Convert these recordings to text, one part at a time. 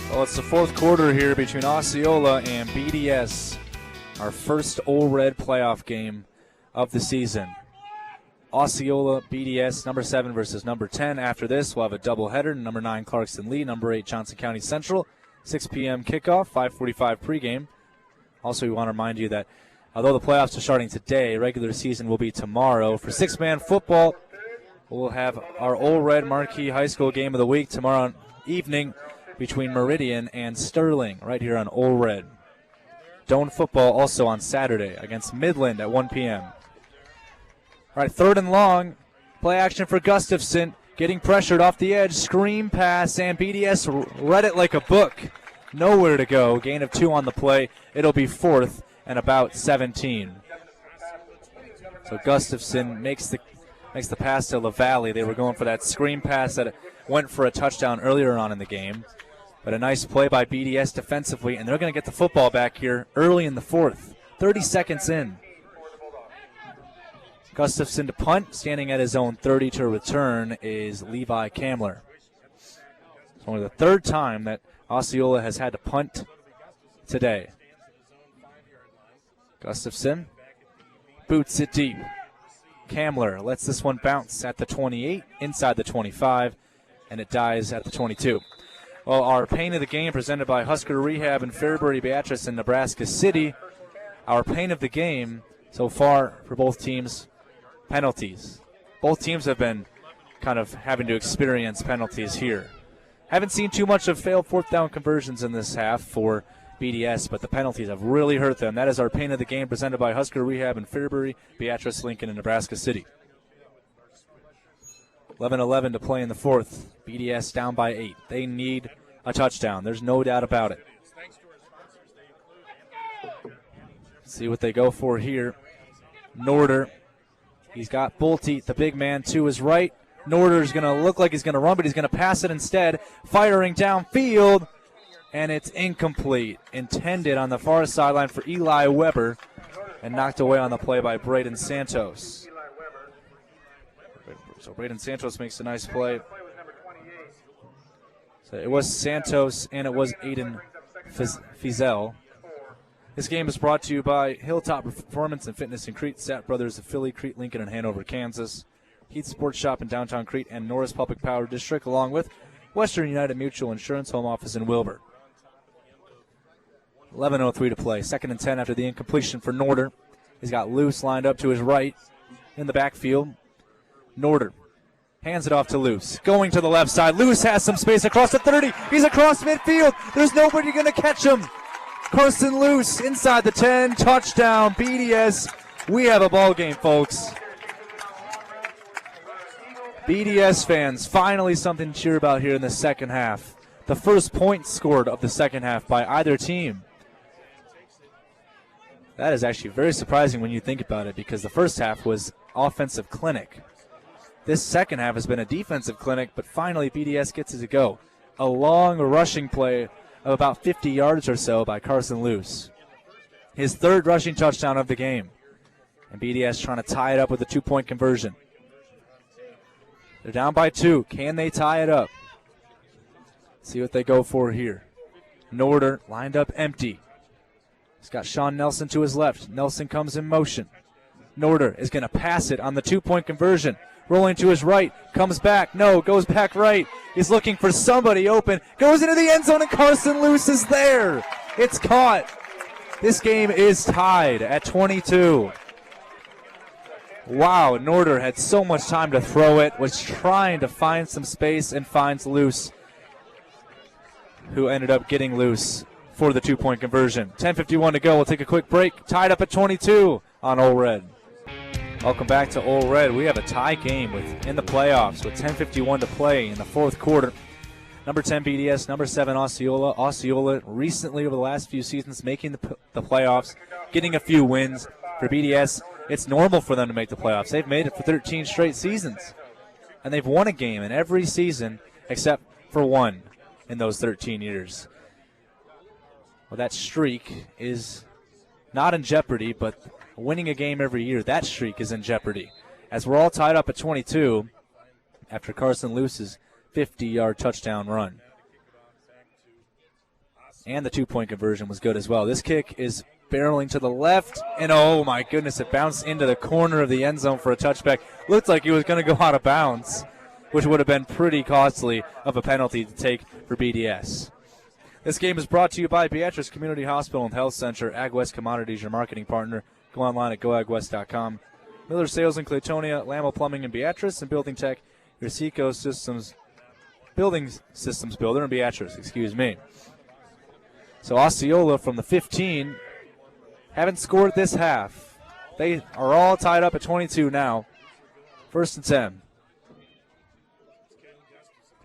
Well, it's the fourth quarter here between Osceola and BDS. Our first Ole Red playoff game of the season. Osceola, BDS, number 7 versus number 10. After this, we'll have a doubleheader. Number 9, Clarkston Lee. Number 8, Johnson County Central. 6 p.m. kickoff, 5:45 pregame. Also, we want to remind you that although the playoffs are starting today, regular season will be tomorrow. For six-man football, we'll have our Ole Red Marquee High School game of the week tomorrow evening between Meridian and Sterling, right here on Ole Red. Doane football also on Saturday against Midland at 1 p.m. All right, third and long. Play action for Gustafson. Getting pressured off the edge. Screen pass, and BDS read it like a book. Nowhere to go. Gain of 2 on the play. It'll be fourth and about 17. So Gustafson makes the pass to LaValle. They were going for that screen pass that went for a touchdown earlier on in the game. But a nice play by BDS defensively, and they're going to get the football back here early in the fourth. 30 seconds in. Gustafson to punt. Standing at his own 30 to return is Levi Kamler. It's only the third time that Osceola has had to punt today. Gustafson boots it deep. Kamler lets this one bounce at the 28, inside the 25, and it dies at the 22. Well, our pain of the game presented by Husker Rehab in Fairbury, Beatrice, and Nebraska City. Our pain of the game so far for both teams, penalties. Both teams have been kind of having to experience penalties here. Haven't seen too much of failed fourth down conversions in this half for BDS, but the penalties have really hurt them. That is our pain of the game presented by Husker Rehab in Fairbury, Beatrice, Lincoln, and Nebraska City. 11-11 to play in the fourth. BDS down by 8. They need a touchdown. There's no doubt about it. See what they go for here. Norder. He's got Bolte, the big man, to his right. Norder's going to look like he's going to run, but he's going to pass it instead. Firing downfield, and it's incomplete. Intended on the far sideline for Eli Weber, and knocked away on the play by Braden Santos. So Braden Santos makes a nice play. So it was Santos and it was Aiden Fizel. This game is brought to you by Hilltop Performance and Fitness in Crete, Sat Brothers of Philly, Crete, Lincoln, and Hanover, Kansas. Heath Sports Shop in downtown Crete and Norris Public Power District, along with Western United Mutual Insurance Home Office in Wilbur. 11:03 to play. 2nd and 10 after the incompletion for Norder. He's got Luce lined up to his right in the backfield. Norder hands it off to Luce. Going to the left side. Luce has some space across the 30. He's across midfield. There's nobody going to catch him. Carson Luce inside the 10. Touchdown, BDS. We have a ball game, folks. BDS fans, finally something to cheer about here in the second half. The first point scored of the second half by either team. That is actually very surprising when you think about it, because the first half was offensive clinic. This second half has been a defensive clinic, but finally BDS gets it to go. A long rushing play of about 50 yards or so by Carson Luce. His third rushing touchdown of the game. And BDS trying to tie it up with a 2-point conversion. They're down by 2. Can they tie it up? See what they go for here. Norder lined up empty. He's got Sean Nelson to his left. Nelson comes in motion. Norder is going to pass it on the 2-point conversion. Rolling to his right. Comes back. No, goes back right. He's looking for somebody open. Goes into the end zone, and Carson Luce is there. It's caught. This game is tied at 22. Wow, Norder had so much time to throw it. Was trying to find some space and finds Luce, who ended up getting loose for the 2-point conversion. 10:51 to go. We'll take a quick break. Tied up at 22 on Ole Red. Welcome back to Ole Red. We have a tie game in the playoffs with 10:51 to play in the fourth quarter. Number 10 BDS, number 7 Osceola. Osceola recently over the last few seasons making the playoffs, getting a few wins. For BDS, it's normal for them to make the playoffs. They've made it for 13 straight seasons. And they've won a game in every season except for one in those 13 years. Well, that streak is not in jeopardy, but winning a game every year, that streak is in jeopardy. As we're all tied up at 22 after Carson Luce's 50-yard touchdown run. And the two-point conversion was good as well. This kick is barreling to the left, and oh my goodness, it bounced into the corner of the end zone for a touchback. Looked like he was going to go out of bounds, which would have been pretty costly of a penalty to take for BDS. This game is brought to you by Beatrice Community Hospital and Health Center. AgWest Commodities, your marketing partner. Go online at goagwest.com. Miller Sales in Claytonia, Lamel Plumbing in Beatrice, and Building Tech, your Seco Systems, Building Systems builder in Beatrice, excuse me. So Osceola from the 15 haven't scored this half. They are all tied up at 22 now. 1st and 10.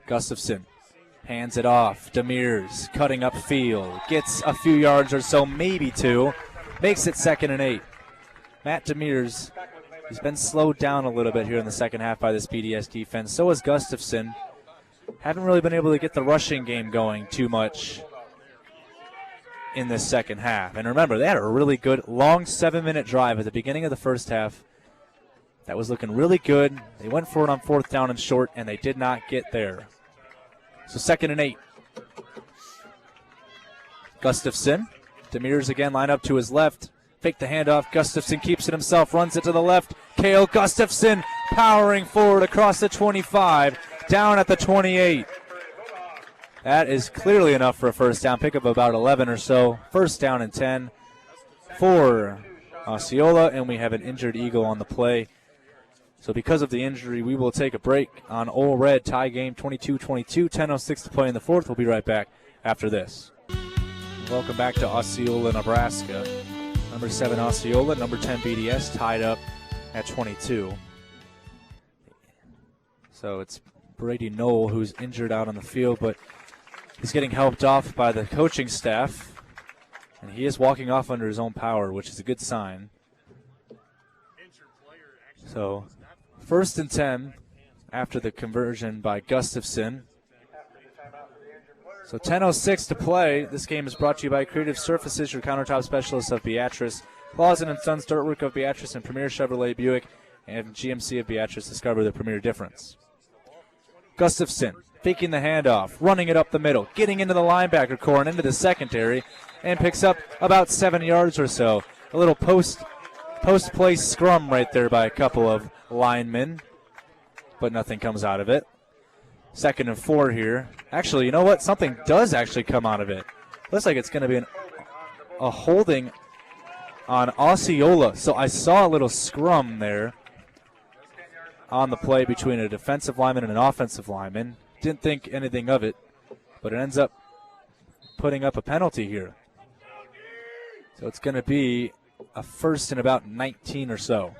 Gustafson hands it off. Demers cutting up field. Gets a few yards or so, maybe 2. Makes it 2nd and 8. Matt Demers, he's been slowed down a little bit here in the second half by this BDS defense. So is Gustafson. Haven't really been able to get the rushing game going too much in this second half. And remember, they had a really good long 7-minute drive at the beginning of the first half. That was looking really good. They went for it on 4th down and short, and they did not get there. So 2nd and 8. Gustafson. Demers again line up to his left. Fake the handoff. Gustafson keeps it himself, runs it to the left. Cale Gustafson powering forward across the 25, down at the 28. That is clearly enough for a first down. Pick up about 11 or so. 1st down and 10 for Osceola, and we have an injured Eagle on the play. So because of the injury, we will take a break on Ole Red. Tie game 22-22, 10:06 to play in the 4th. We'll be right back after this. Welcome back to Osceola, Nebraska. Number 7 Osceola, number 10 BDS tied up at 22. So it's Brady Knoll who's injured out on the field, but he's getting helped off by the coaching staff, and he is walking off under his own power, which is a good sign. So 1st and 10 after the conversion by Gustafson. So 10:06 to play. This game is brought to you by Creative Surfaces, your countertop specialists of Beatrice, Clausen & Sons Dirtwork of Beatrice, and Premier Chevrolet Buick and GMC of Beatrice. Discover the premier difference. Gustafson faking the handoff, running it up the middle, getting into the linebacker core and into the secondary, and picks up about 7 yards or so. A little post-play scrum right there by a couple of linemen, but nothing comes out of it. 2nd and 4 here. Actually, you know what? Something does actually come out of it. Looks like it's going to be a holding on Osceola. So I saw a little scrum there on the play between a defensive lineman and an offensive lineman. Didn't think anything of it, but it ends up putting up a penalty here. So it's going to be a 1st and about 19 or so.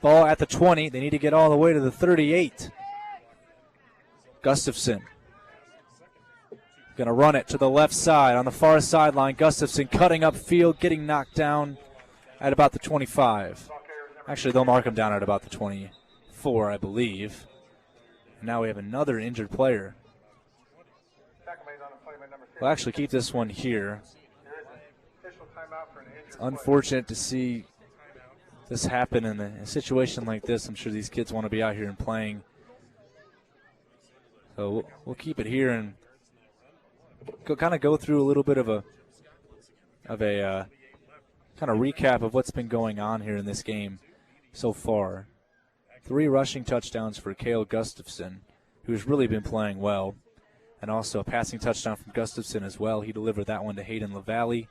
Ball at the 20. They need to get all the way to the 38. Gustafson going to run it to the left side on the far sideline. Gustafson cutting up field, getting knocked down at about the 25. Actually, they'll mark him down at about the 24, I believe. And now we have another injured player. We'll actually keep this one here. It's unfortunate to see this happen in a situation like this. I'm sure these kids want to be out here and playing. So we'll keep it here and go through a little bit of a kind of recap of what's been going on here in this game so far. 3 rushing touchdowns for Cale Gustafson, who's really been playing well, and also a passing touchdown from Gustafson as well. He delivered that one to Hayden LaValle.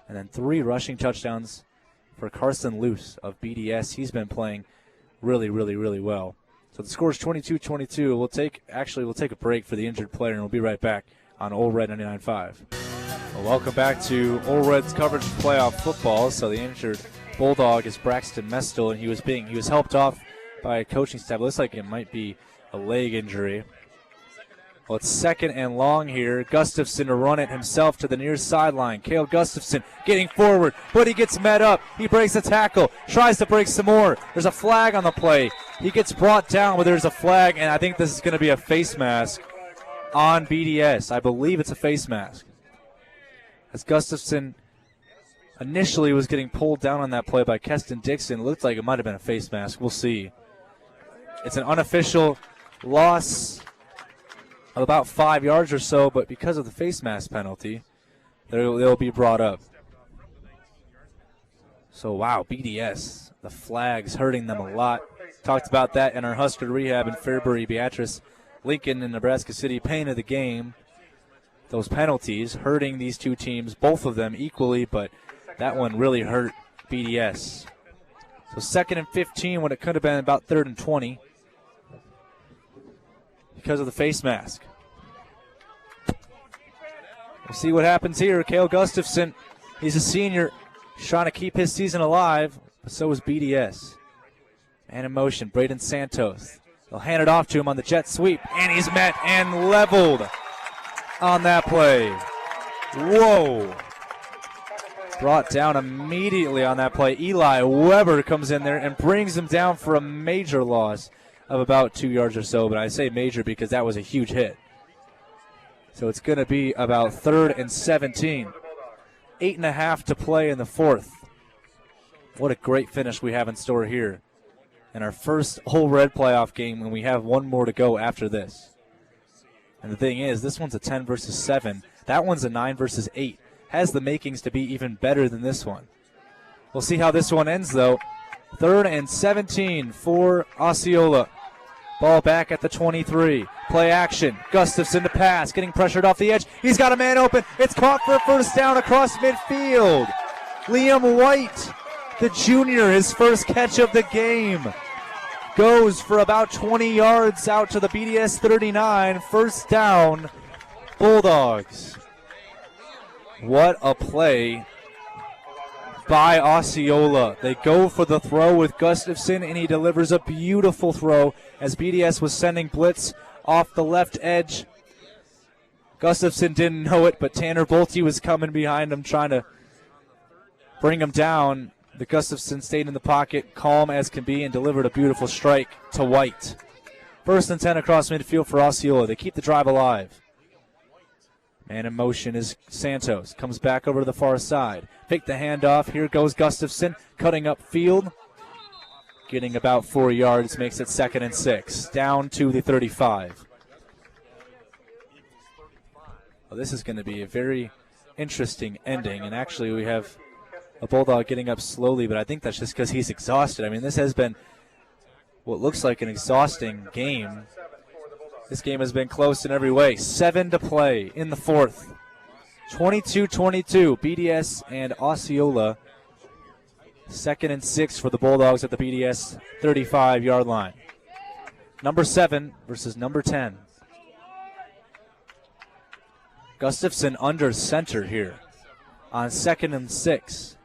And then 3 rushing touchdowns for Carson Luce of BDS. He's been playing really, really, really well. So the score is 22-22. We'll take a break for the injured player, and we'll be right back on Ole Red 99.5. Well, welcome back to Ole Red's coverage of playoff football. So the injured Bulldog is Braxton Mestel, and he was helped off by a coaching staff. It looks like it might be a leg injury. Well, it's 2nd and long here. Gustafson to run it himself to the near sideline. Cale Gustafson getting forward, but he gets met up. He breaks a tackle, tries to break some more. There's a flag on the play. He gets brought down, but there's a flag, and I think this is going to be a face mask on BDS. I believe it's a face mask. As Gustafson initially was getting pulled down on that play by Keston Dixon, it looked like it might have been a face mask. We'll see. It's an unofficial loss of about 5 yards or so, but because of the face mask penalty, they'll be brought up. So, wow, BDS, the flags hurting them a lot. Talked about that in our Husker rehab in Fairbury, Beatrice, Lincoln, and Nebraska City. Pain of the game. Those penalties hurting these two teams, both of them equally, but that one really hurt BDS. So 2nd and 15 when it could have been about 3rd and 20 because of the face mask. We'll see what happens here. Cale Gustafson, he's a senior, trying to keep his season alive, but so is BDS. Man in motion, Braden Santos. They'll hand it off to him on the jet sweep, and he's met and leveled on that play. Whoa. Brought down immediately on that play. Eli Weber comes in there and brings him down for a major loss of about 2 yards or so, but I say major because that was a huge hit. So it's going to be about 3rd and 17. 8.5 to play in the 4th. What a great finish we have in store here in our first whole red playoff game, and we have one more to go after this. And the thing is, this one's a 10 versus 7. That one's a 9 versus 8. Has the makings to be even better than this one. We'll see how this one ends, though. 3rd and 17 for Osceola. Ball back at the 23. Play action. Gustafson to pass. Getting pressured off the edge. He's got a man open. It's caught for a first down across midfield. Liam White, the junior, his first catch of the game. Goes for about 20 yards out to the BDS 39. First down, Bulldogs. What a play by Osceola. They go for the throw with Gustafson, and he delivers a beautiful throw as BDS was sending blitz off the left edge. Gustafson didn't know it, but Tanner Bolte was coming behind him trying to bring him down. The Gustafson stayed in the pocket, calm as can be, and delivered a beautiful strike to White. 1st and 10 across midfield for Osceola. They keep the drive alive. Man in motion is Santos. Comes back over to the far side. Pick the handoff. Here goes Gustafson, cutting up field. Getting about 4 yards, makes it 2nd and 6. Down to the 35. Well, this is going to be a very interesting ending, and actually we have a Bulldog getting up slowly, but I think that's just because he's exhausted. I mean, this has been what looks like an exhausting game. This game has been close in every way. 7 to play in the 4th. 22-22, BDS and Osceola. 2nd and 6 for the Bulldogs at the BDS 35-yard line. Number 7 versus number 10. Gustafson under center here on 2nd and 6.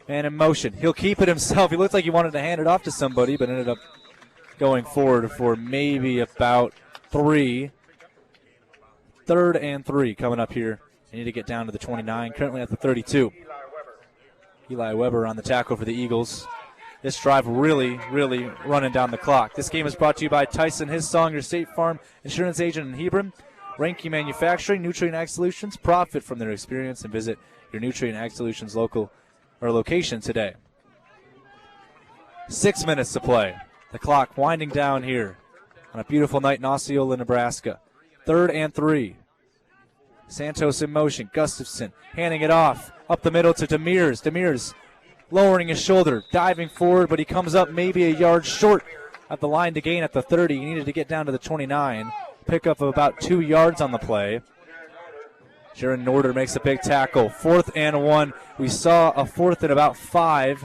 Man in motion. He'll keep it himself. He looked like he wanted to hand it off to somebody, but ended up going forward for maybe about 3. 3rd and 3 coming up here. They need to get down to the 29, currently at the 32. Eli Weber on the tackle for the Eagles. This drive really running down the clock. This game is brought to you by Tyson His Song, your State Farm insurance agent in Hebron. Ranky Manufacturing, Nutrient Ag Solutions. Profit from their experience and visit your Nutrient Ag Solutions location today. 6 minutes to play. The clock winding down here on a beautiful night in Osceola, Nebraska. 3rd and 3. Santos in motion. Gustafson handing it off up the middle to Demers. Demers lowering his shoulder, diving forward, but he comes up maybe a yard short at the line to gain at the 30. He needed to get down to the 29. Pickup of about 2 yards on the play. Jaron Norder makes a big tackle. 4th and 1. We saw a 4th and about 5.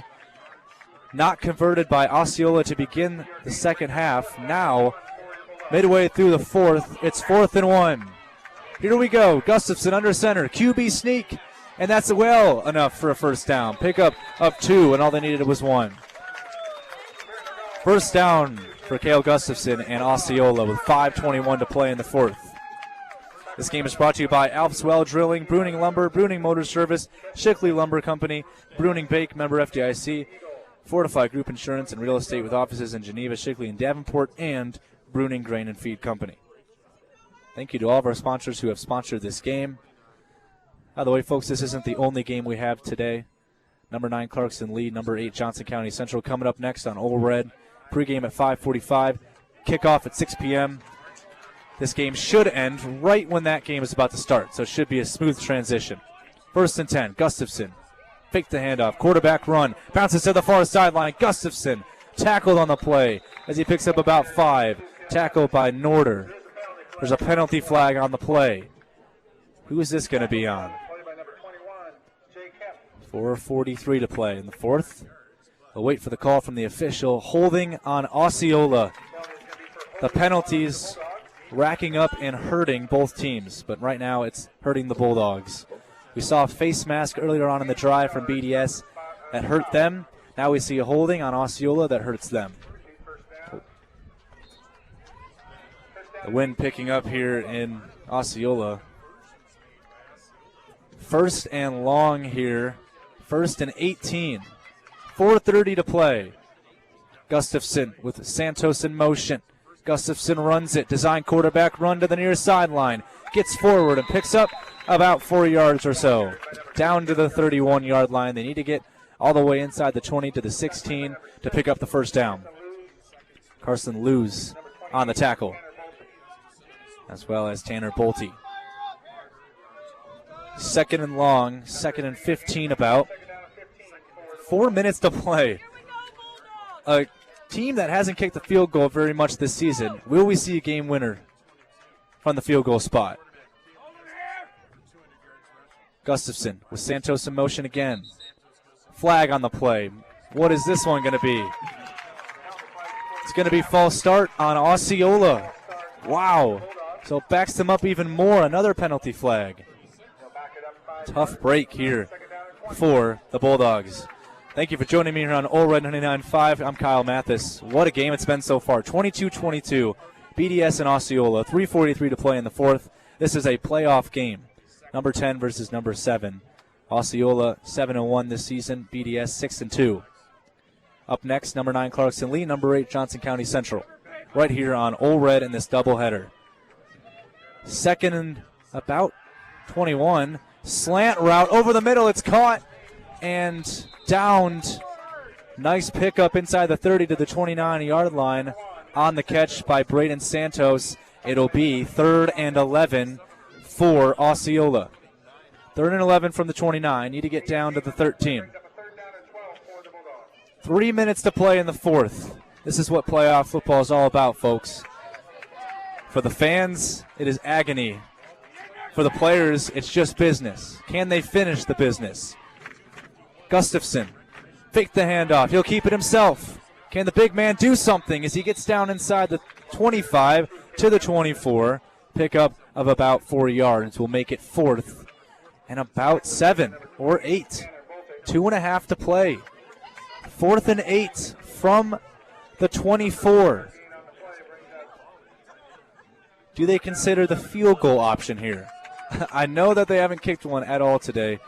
Not converted by Osceola to begin the second half. Now, midway through the 4th, it's 4th and 1. Here we go. Gustafson under center. QB sneak. And that's well enough for a first down. Pickup of 2, and all they needed was 1. First down for Cale Gustafson and Osceola with 5:21 to play in the 4th. This game is brought to you by Alps Well Drilling, Bruning Lumber, Bruning Motor Service, Shickley Lumber Company, Bruning Bake, member FDIC, Fortify Group Insurance and Real Estate with offices in Geneva, Shickley, and Davenport, and Bruning Grain and Feed Company. Thank you to all of our sponsors who have sponsored this game. By the way, folks, this isn't the only game we have today. Number 9, Clarkson lead. Number 8, Johnson County Central coming up next on Ole Red. Pregame at 5:45. Kickoff at 6 p.m. This game should end right when that game is about to start, so it should be a smooth transition. 1st and 10, Gustafson. Fake the handoff, quarterback run, bounces to the far sideline. Gustafson tackled on the play as he picks up about 5. Tackled by Norder. There's a penalty flag on the play. Who is this going to be on? 4:43 to play in the 4th. We'll wait for the call from the official. Holding on Osceola. The penalties racking up and hurting both teams, but right now it's hurting the Bulldogs. We saw a face mask earlier on in the drive from BDS that hurt them. Now we see a holding on Osceola that hurts them. The wind picking up here in Osceola. 1st and long here. 1st and 18. 4:30 to play. Gustafson with Santos in motion. Gustafson runs it. Design quarterback run to the near sideline. Gets forward and picks up about 4 yards or so. Down to the 31-yard line. They need to get all the way inside the 20 to the 16 to pick up the 1st down. Carson Lewis on the tackle, as well as Tanner Bolte. 2nd and long, 2nd and 15 about. 4 minutes to play. A team that hasn't kicked the field goal very much this season. Will we see a game winner from the field goal spot? Gustafson with Santos in motion again. Flag on the play. What is this one going to be? It's going to be false start on Osceola. Wow. So it backs them up even more. Another penalty flag. Tough break here for the Bulldogs. Thank you for joining me here on All Red 99.5. I'm Kyle Mathas. What a game it's been so far. 22-22. BDS and Osceola. 3:43 to play in the 4th. This is a playoff game. Number 10 versus number 7. Osceola 7-1 this season. BDS 6-2. Up next, number 9 Clarkson Lee, number 8 Johnson County Central. Right here on All Red in this doubleheader. 2nd and about 21. Slant route over the middle. It's caught and downed. Nice pickup inside the 30 to the 29-yard line on the catch by Braden Santos. It'll be 3rd and 11 for Osceola. 3rd and 11 from the 29. Need to get down to the 13. 3 minutes to play in the 4th. This is what playoff football is all about, folks. For the fans, it is agony. For the players, it's just business. Can they finish the business? Gustafson, fake the handoff. He'll keep it himself. Can the big man do something as he gets down inside the 25 to the 24? Pickup of about 4 yards will make it 4th and about 7 or 8. 2.5 to play. 4th and 8 from the 24. Do they consider the field goal option here? I know that they haven't kicked one at all today,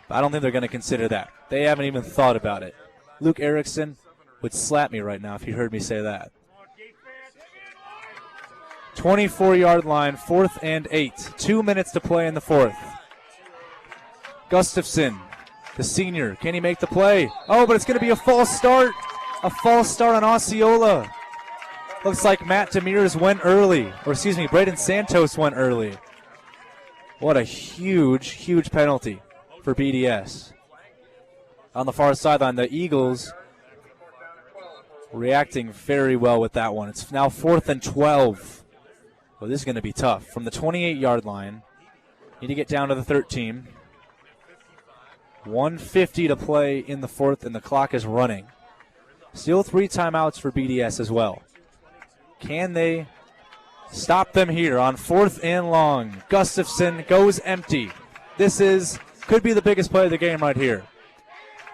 but I don't think they're going to consider that. They haven't even thought about it. Luke Erickson would slap me right now if he heard me say that. 24-yard line, 4th and 8. 2 minutes to play in the 4th. Gustafson, the senior, can he make the play? Oh, but it's going to be a false start. A false start on Osceola. Looks like Matt Demers went early. Or excuse me, Braden Santos went early. What a huge, huge penalty for BDS. On the far sideline, the Eagles reacting very well with that one. It's now 4th and 12. Well, this is going to be tough. From the 28-yard line, need to get down to the 13. 1:50 to play in the 4th, and the clock is running. Still 3 timeouts for BDS as well. Can they stop them here on 4th and long? Gustafson goes empty. This could be the biggest play of the game right here.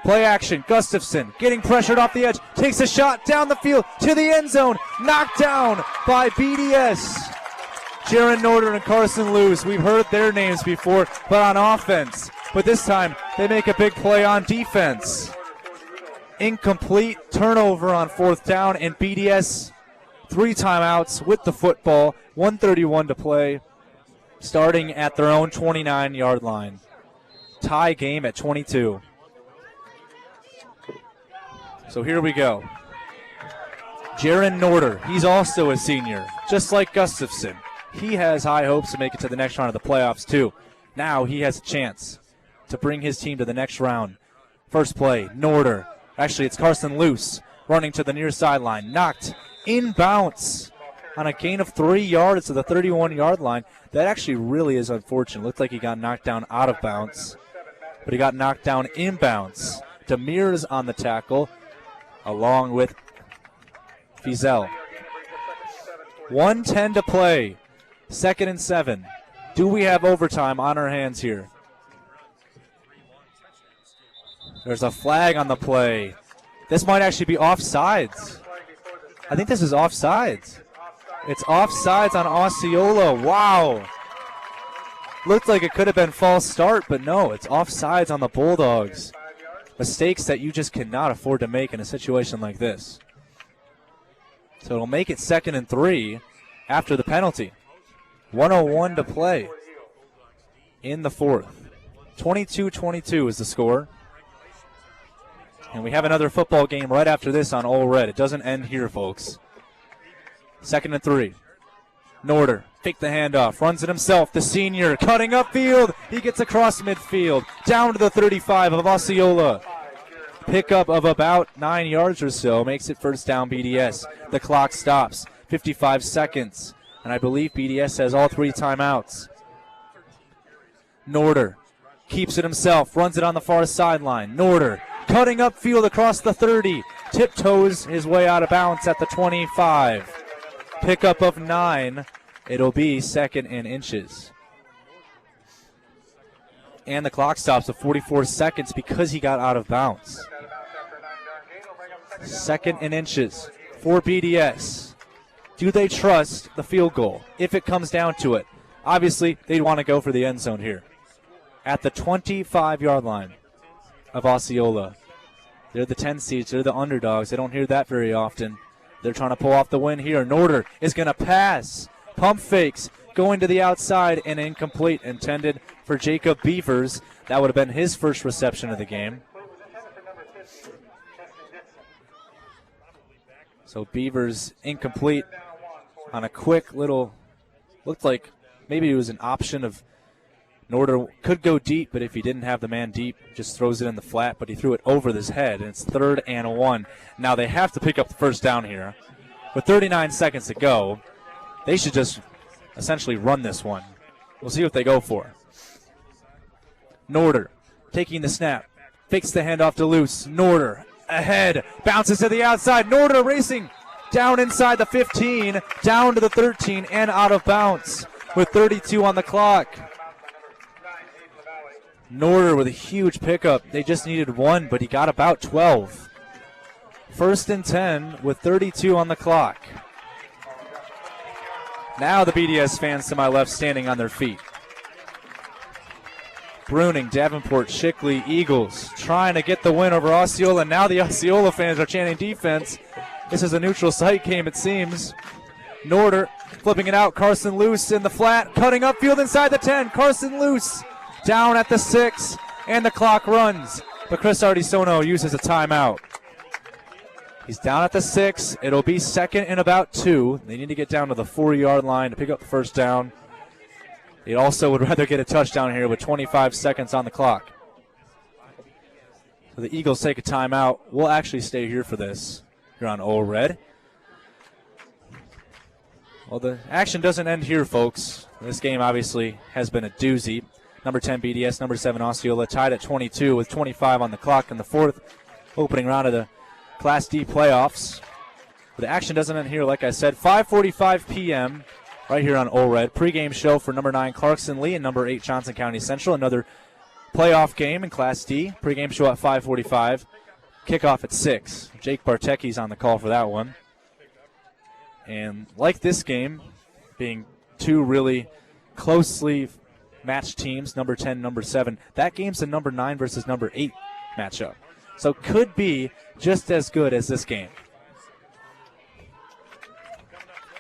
Play action. Gustafson getting pressured off the edge. Takes a shot down the field to the end zone. Knocked down by BDS. Jaron Norder and Carson Lewis. We've heard their names before, but on offense. But this time, they make a big play on defense. Incomplete turnover on 4th down, and BDS 3 timeouts with the football. 1:31 to play, starting at their own 29-yard line. Tie game at 22. So here we go. Jaron Norder, he's also a senior, just like Gustafson. He has high hopes to make it to the next round of the playoffs too. Now he has a chance to bring his team to the next round. First play, Norder. Actually, it's Carson Luce running to the near sideline. Knocked in bounce on a gain of 3 yards to the 31-yard line. That actually really is unfortunate. Looked like he got knocked down out of bounds, but he got knocked down in bounds. Demir's on the tackle, along with Fizel. 1:10 to play. 2nd and 7. Do we have overtime on our hands here? There's a flag on the play. This might actually be offsides. I think this is offsides. It's offsides on Osceola. Wow. Looked like it could have been false start, but no, it's offsides on the Bulldogs. Mistakes that you just cannot afford to make in a situation like this. So it'll make it 2nd and 3 after the penalty. 1:01 to play in the 4th. 22-22 is the score. And we have another football game right after this on All Red. It doesn't end here, folks. 2nd and 3. Norder, fake the handoff, runs it himself. The senior cutting upfield. He gets across midfield, down to the 35 of Osceola. Pickup of about 9 yards or so makes it first down BDS. The clock stops. 55 seconds. And I believe BDS has all 3 timeouts. Norder keeps it himself, runs it on the far sideline. Norder cutting upfield across the 30, tiptoes his way out of bounds at the 25. Pickup of 9. It'll be 2nd and inches. And the clock stops at 44 seconds because he got out of bounds. 2nd and inches for BDS. Do they trust the field goal if it comes down to it? Obviously, they'd want to go for the end zone here. At the 25-yard line of Osceola. They're the 10 seeds. They're the underdogs. They don't hear that very often. They're trying to pull off the win here. Norder is going to pass. Pump fakes. Going to the outside and incomplete. Intended for Jacob Beavers. That would have been his first reception of the game. So Beavers incomplete on a quick little, looked like maybe it was an option of Norder could go deep, but if he didn't have the man deep, just throws it in the flat, but he threw it over his head, and it's 3rd and 1. Now they have to pick up the first down here. With 39 seconds to go, they should just essentially run this one. We'll see what they go for. Norder taking the snap, fakes the handoff to Luce. Norder ahead, bounces to the outside. Norder racing down inside the 15, down to the 13, and out of bounds with 32 on the clock. Norder with a huge pickup. They just needed 1, but he got about 12. 1st and 10 with 32 on the clock. Now the BDS fans to my left standing on their feet. Bruning, Davenport, Shickley, Eagles trying to get the win over Osceola. Now the Osceola fans are chanting defense. This is a neutral site game, it seems. Norder flipping it out. Carson Luce in the flat, cutting upfield inside the 10. Carson Luce down at the 6, and the clock runs. But Chris Ardisono uses a timeout. He's down at the 6. It'll be 2nd and about 2. They need to get down to the 4-yard line to pick up the first down. They also would rather get a touchdown here with 25 seconds on the clock. So the Eagles take a timeout. We'll actually stay here for this. Here on All Red. Well, the action doesn't end here, folks. This game obviously has been a doozy. Number 10 BDS, number 7 Osceola tied at 22 with 25 on the clock in the 4th opening round of the Class D playoffs. But the action doesn't end here, like I said. 5:45 p.m. right here on All Red. Pregame show for number 9 Clarkson Lee and number 8 Johnson County Central. Another playoff game in Class D. Pregame show at 5:45. Kickoff at 6. Jake Bartecki's on the call for that one. And like this game, being 2 really closely matched teams, number 10, number 7. That game's the number 9 versus number 8 matchup. So could be just as good as this game.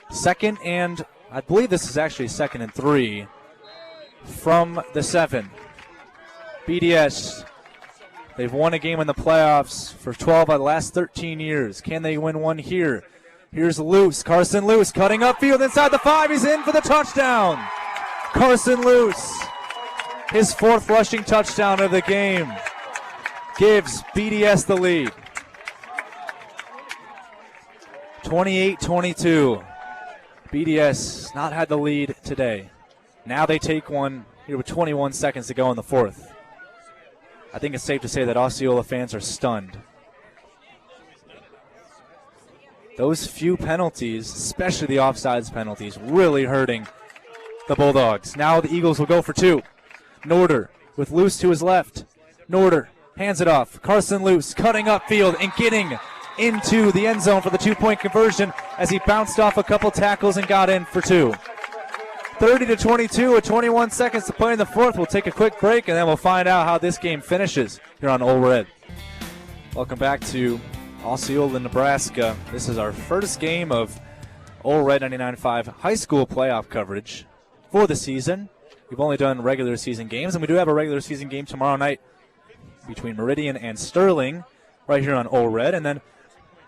2nd and, I believe this is actually 2nd and 3 from the 7. BDS, they've won a game in the playoffs for 12 out of the last 13 years. Can they win one here? Here's Luce, Carson Luce cutting upfield inside the 5. He's in for the touchdown. Carson Luce, his 4th rushing touchdown of the game, gives BDS the lead. 28-22. BDS not had the lead today. Now they take one here with 21 seconds to go in the 4th. I think it's safe to say that Osceola fans are stunned. Those few penalties, especially the offsides penalties, really hurting the Bulldogs. Now the Eagles will go for 2. Norder with Luce to his left. Norder hands it off. Carson Luce cutting upfield and getting into the end zone for the 2-point conversion as he bounced off a couple tackles and got in for 2. 30-22 with 21 seconds to play in the 4th. We'll take a quick break and then we'll find out how this game finishes here on Ole Red. Welcome back to Osceola, Nebraska. This is our first game of Ole Red 99.5 high school playoff coverage for the season. We've only done regular season games, and we do have a regular season game tomorrow night between Meridian and Sterling right here on Ole Red, and then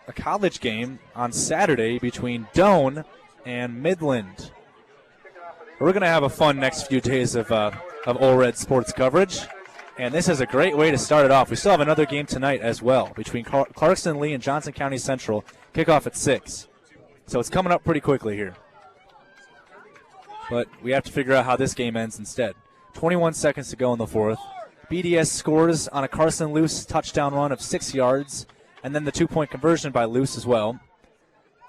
a college game on Saturday between Doane and Midland. We're going to have a fun next few days of Ole Red sports coverage, and this is a great way to start it off. We still have another game tonight as well between Clarkson Lee and Johnson County Central. Kickoff at 6. So it's coming up pretty quickly here. But we have to figure out how this game ends instead. 21 seconds to go in the 4th. BDS scores on a Carson Luce touchdown run of 6 yards, and then the 2-point conversion by Luce as well.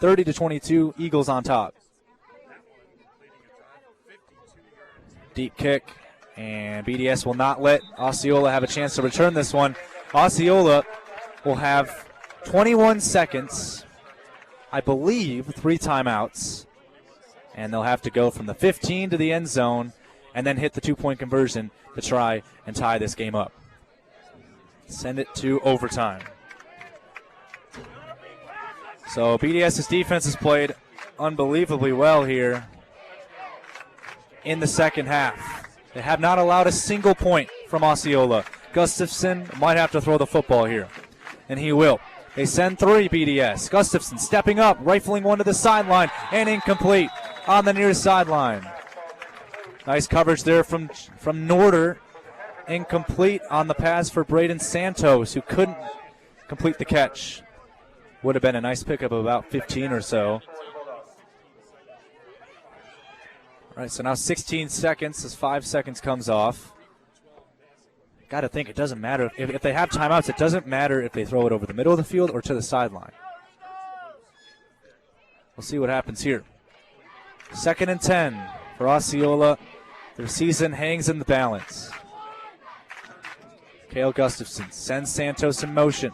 30-22, Eagles on top. Deep kick, and BDS will not let Osceola have a chance to return this one. Osceola will have 21 seconds, I believe 3 timeouts, and they'll have to go from the 15 to the end zone and then hit the 2-point conversion to try and tie this game up. Send it to overtime. So BDS's defense has played unbelievably well here in the second half. They have not allowed a single point from Osceola. Gustafson might have to throw the football here, and he will. They send 3 BDS. Gustafson stepping up, rifling one to the sideline, and incomplete on the near sideline. Nice coverage there from Norder. Incomplete on the pass for Braden Santos, who couldn't complete the catch. Would have been a nice pickup of about 15 or so. All right, so now 16 seconds as 5 seconds comes off. Got to think it doesn't matter. If they have timeouts, it doesn't matter if they throw it over the middle of the field or to the sideline. We'll see what happens here. 2nd and 10 for Osceola. Their season hangs in the balance. Cale Gustafson sends Santos in motion.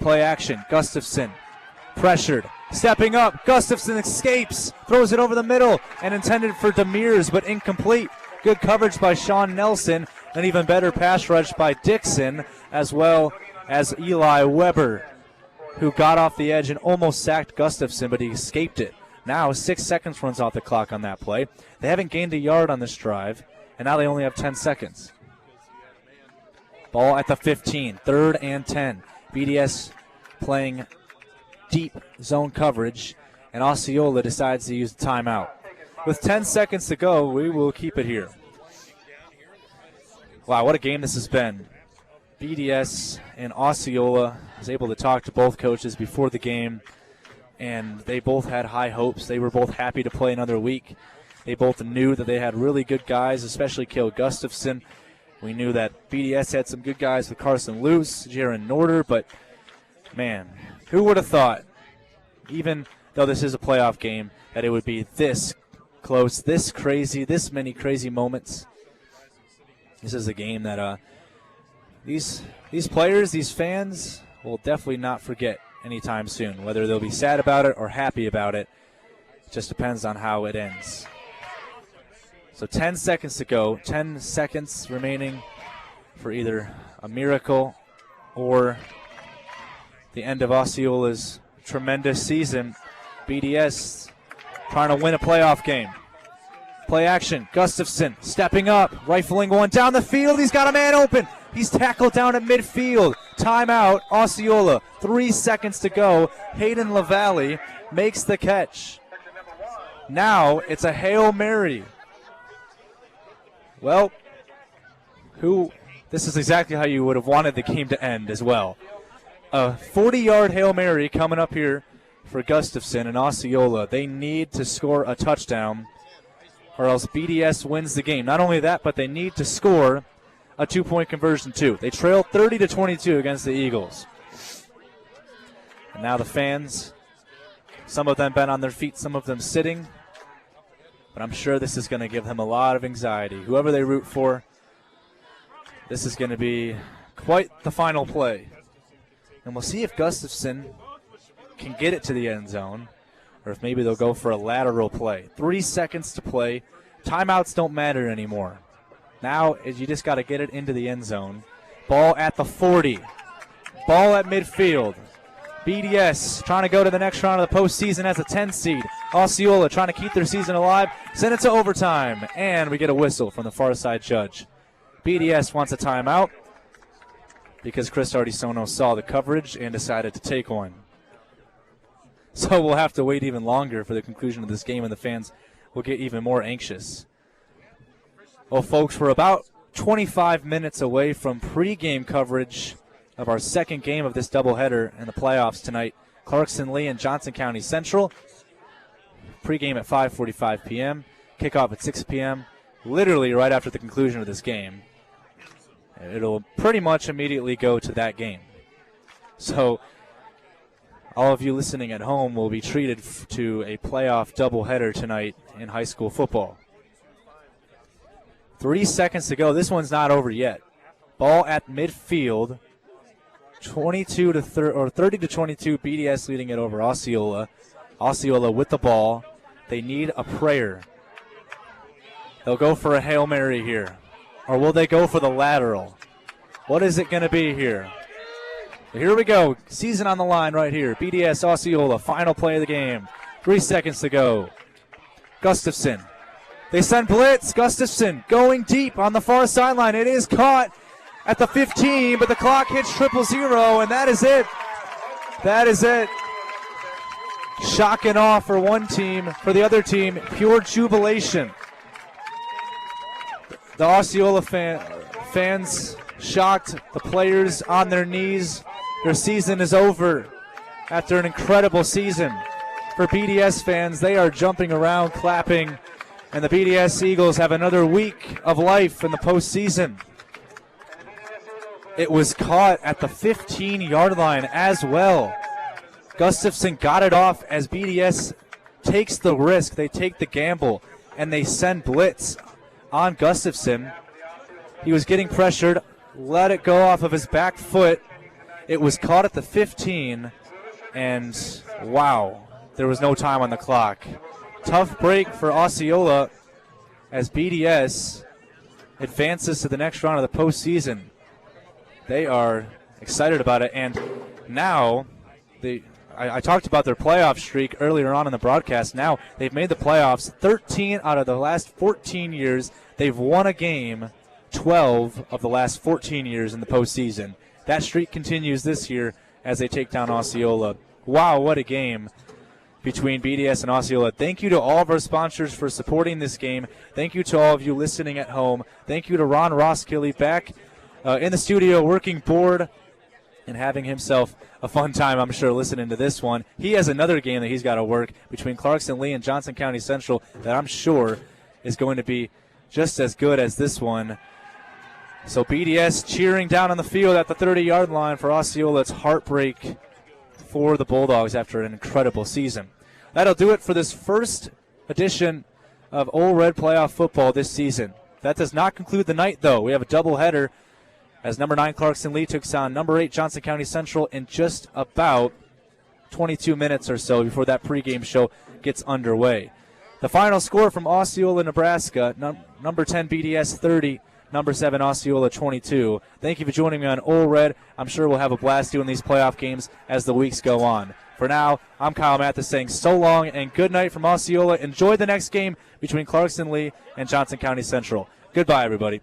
Play action. Gustafson pressured. Stepping up. Gustafson escapes. Throws it over the middle and intended for Demers, but incomplete. Good coverage by Sean Nelson. An even better pass rush by Dixon, as well as Eli Weber, who got off the edge and almost sacked Gustafson, but he escaped it. Now 6 seconds runs off the clock on that play. They haven't gained a yard on this drive, and now they only have 10 seconds. Ball at the 15, 3rd and 10. BDS playing deep zone coverage, and Osceola decides to use the timeout. With 10 seconds to go, we will keep it here. Wow, what a game this has been. BDS and Osceola was able to talk to both coaches before the game, and they both had high hopes. They were both happy to play another week. They both knew that they had really good guys, especially Cale Gustafson. We knew that BDS had some good guys with Carson Luce, Jaron Norder, but, man, who would have thought, even though this is a playoff game, that it would be this close, this crazy, this many crazy moments. This is a game that these players, these fans, will definitely not forget anytime soon. Whether they'll be sad about it or happy about it, it just depends on how it ends. So 10 seconds to go, 10 seconds remaining for either a miracle or the end of Osceola's tremendous season. BDS trying to win a playoff game. Play action. Gustafson stepping up, rifling one down the field. He's got a man open. He's tackled down at midfield. Timeout, Osceola. 3 seconds to go. Hayden LaValle makes the catch. Now it's a Hail Mary. Well, this is exactly how you would have wanted the game to end as well. A 40-yard Hail Mary coming up here for Gustafson and Osceola. They need to score a touchdown or else BDS wins the game. Not only that, but they need to score a 2-point conversion too. They trail 30-22 against the Eagles. And now the fans, some of them been on their feet, some of them sitting. But I'm sure this is going to give them a lot of anxiety. Whoever they root for, this is going to be quite the final play. And we'll see if Gustafson can get it to the end zone or if maybe they'll go for a lateral play. 3 seconds to play. Timeouts don't matter anymore. Now you just got to get it into the end zone. Ball at the 40. Ball at midfield. BDS trying to go to the next round of the postseason as a 10 seed. Osceola trying to keep their season alive. Send it to overtime. And we get a whistle from the far side judge. BDS wants a timeout because Chris Ardisono saw the coverage and decided to take one. So we'll have to wait even longer for the conclusion of this game, and the fans will get even more anxious. Well, folks, we're about 25 minutes away from pregame coverage of our second game of this doubleheader in the playoffs tonight. Clarkson Lee and Johnson County Central. Pregame at 5:45 p.m. Kickoff at 6 p.m. Literally right after the conclusion of this game. It'll pretty much immediately go to that game. So all of you listening at home will be treated to a playoff doubleheader tonight in high school football. 3 seconds to go. This one's not over yet. Ball at midfield. 30-22. BDS leading it over Osceola. Osceola with the ball. They need a prayer. They'll go for a Hail Mary here. Or will they go for the lateral? What is it going to be here? Here we go. Season on the line right here. BDS Osceola, final play of the game. 3 seconds to go. Gustafson. They send blitz. Gustafson going deep on the far sideline. It is caught at the 15, but the clock hits 000, and that is it. That is it. Shock and awe for one team. For the other team, pure jubilation. The Osceola fans shocked. The players on their knees. Their season is over after an incredible season. For BDS fans, they are jumping around, clapping, and the BDS Eagles have another week of life in the postseason. It was caught at the 15-yard line as well. Gustafson got it off as BDS takes the risk. They take the gamble, and they send blitz on Gustafson. He was getting pressured, let it go off of his back foot. It was caught at the 15, and wow, there was no time on the clock. Tough break for Osceola as BDS advances to the next round of the postseason. They are excited about it, and now I talked about their playoff streak earlier on in the broadcast. Now they've made the playoffs 13 out of the last 14 years. They've won a game 12 of the last 14 years in the postseason. That streak continues this year as they take down Osceola. Wow, what a game between BDS and Osceola. Thank you to all of our sponsors for supporting this game. Thank you to all of you listening at home. Thank you to Ron Roskilly back in the studio working board and having himself a fun time, I'm sure, listening to this one. He has another game that he's got to work between Clarkson Lee and Johnson County Central that I'm sure is going to be just as good as this one. So BDS cheering down on the field at the 30-yard line for Osceola. It's heartbreak for the Bulldogs after an incredible season. That'll do it for this first edition of Old Red Playoff Football this season. That does not conclude the night, though. We have a doubleheader as number 9 Clarkson Lee takes on number 8 Johnson County Central in just about 22 minutes or so before that pregame show gets underway. The final score from Osceola, Nebraska, number 10 BDS 30, number 7 Osceola 22. Thank you for joining me on Old Red. I'm sure we'll have a blast doing these playoff games as the weeks go on. For now, I'm Kyle Mathas saying so long and good night from Osceola. Enjoy the next game between Clarkson Lee and Johnson County Central. Goodbye, everybody.